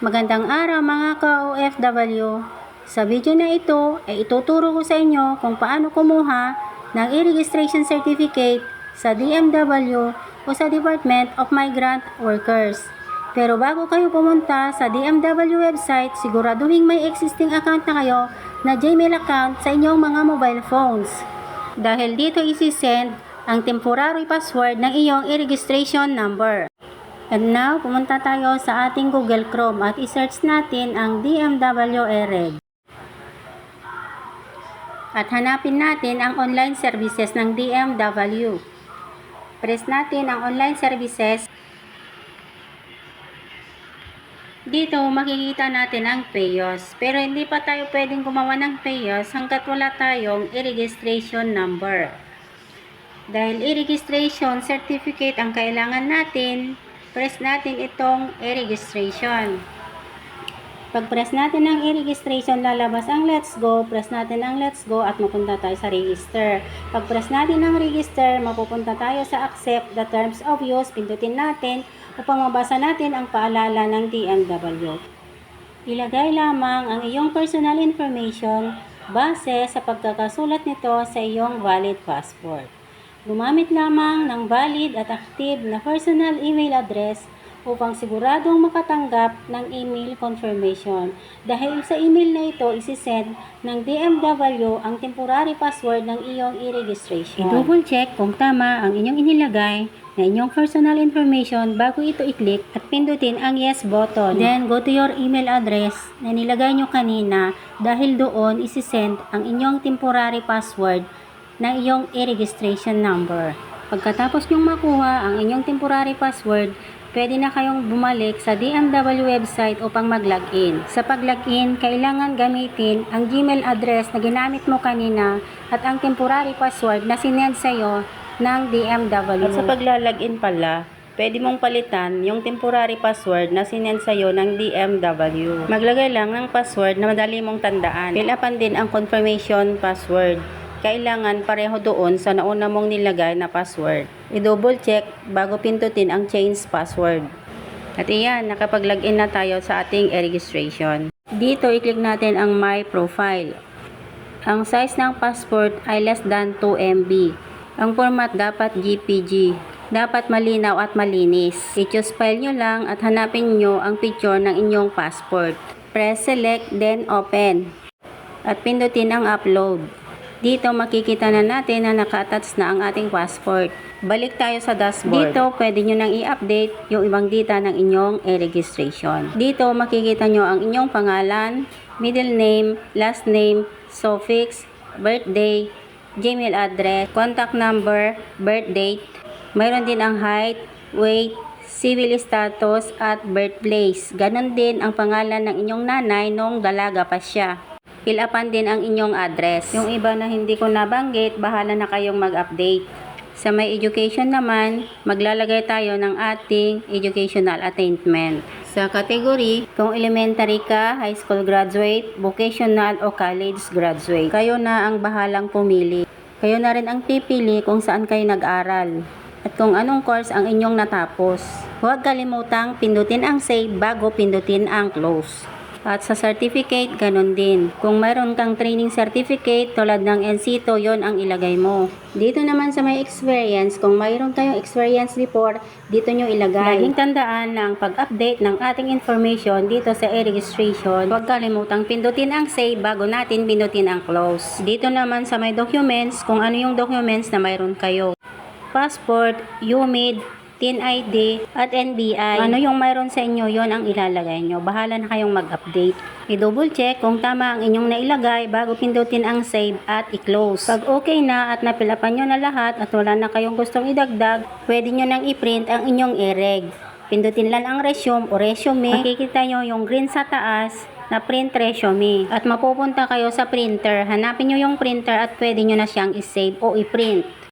Magandang araw mga ka-OFW. Sa video na ito ay ituturo ko sa inyo kung paano kumuha ng e-registration certificate sa DMW o sa Department of Migrant Workers. Pero bago kayo pumunta sa DMW website, siguraduhin may existing account na kayo na Gmail account sa inyong mga mobile phones. Dahil dito isi-send ang temporary password ng iyong e-registration number. And now, pumunta tayo sa ating Google Chrome at i-search natin ang DMW e-Reg. At hanapin natin ang online services ng DMW. Press natin ang online services. Dito makikita natin ang PAYOS. Pero hindi pa tayo pwedeng gumawa ng PAYOS hanggat wala tayong e-registration number. Dahil e-registration certificate ang kailangan natin, press natin itong e-registration. Pag press natin ang e-registration, lalabas ang let's go. Press natin ang let's go at mapunta tayo sa register. Pag press natin ang register, mapupunta tayo sa accept the terms of use. Pindutin natin upang mabasa natin ang paalala ng DMW. Ilagay lamang ang iyong personal information base sa pagkakasulat nito sa iyong valid passport. Gumamit lamang ng valid at active na personal email address upang siguradong makatanggap ng email confirmation. Dahil sa email na ito, isi-send ng DMW ang temporary password ng iyong e-registration. I-double check kung tama ang inyong inilagay na inyong personal information bago ito i-click at pindutin ang yes button. Then, go to your email address na nilagay nyo kanina dahil doon isi-send ang inyong temporary password ng iyong e-registration number. Pagkatapos nyong makuha ang inyong temporary password, pwede na kayong bumalik sa DMW website upang mag-login. Sa pag-login, kailangan gamitin ang Gmail address na ginamit mo kanina at ang temporary password na sinend sa'yo ng DMW. At sa pagla-login pala, pwede mong palitan yung temporary password na sinend sa'yo ng DMW. Maglagay lang ng password na madali mong tandaan. Fill upan din ang confirmation password. Kailangan pareho doon sa nauna mong nilagay na password. I-double check bago pindutin ang change password. At iyan, nakapag-login na tayo sa ating e-registration. Dito, i-click natin ang My Profile. Ang size ng passport ay less than 2 MB. Ang format dapat JPG. Dapat malinaw at malinis. I-choose file nyo lang at hanapin nyo ang picture ng inyong passport. Press select, then open. At pindutin ang upload. Dito makikita na natin na naka-attach na ang ating passport. Balik tayo sa dashboard. Dito pwede nyo nang i-update yung ibang data ng inyong e-registration. Dito makikita nyo ang inyong pangalan, middle name, last name, suffix, birthday, Gmail address, contact number, birth date. Mayroon din ang height, weight, civil status at birthplace. Ganon din ang pangalan ng inyong nanay nung dalaga pa siya. Fill upan din ang inyong address. Yung iba na hindi ko nabanggit, bahala na kayong mag-update. Sa may education naman, maglalagay tayo ng ating educational attainment. Sa category, kung elementary ka, high school graduate, vocational o college graduate. Kayo na ang bahalang pumili. Kayo na rin ang pipili kung saan kayo nag-aral at kung anong course ang inyong natapos. Huwag kalimutang pindutin ang save bago pindutin ang close. At sa certificate, ganun din. Kung mayroon kang training certificate tulad ng NCTO, yon ang ilagay mo. Dito naman sa may experience, kung mayroon kayong experience report, dito nyo ilagay. Laging tandaan na ang pag-update ng ating information dito sa e-registration, huwag kalimutang pindutin ang save bago natin pindutin ang close. Dito naman sa may documents, kung ano yung documents na mayroon kayo. Passport, UMID, TIN ID at NBI. Ano yung mayroon sa inyo, yon ang ilalagay nyo. Bahala na kayong mag-update. I-double check kung tama ang inyong nailagay bago pindutin ang save at i-close. Pag okay na at napilapan nyo na lahat at wala na kayong gustong idagdag, pwede nyo nang i-print ang inyong e-reg. Pindutin lang ang resume o resume. Makikita nyo yung green sa taas na print resume. At mapupunta kayo sa printer. Hanapin nyo yung printer at pwede nyo na siyang i-save o i-print.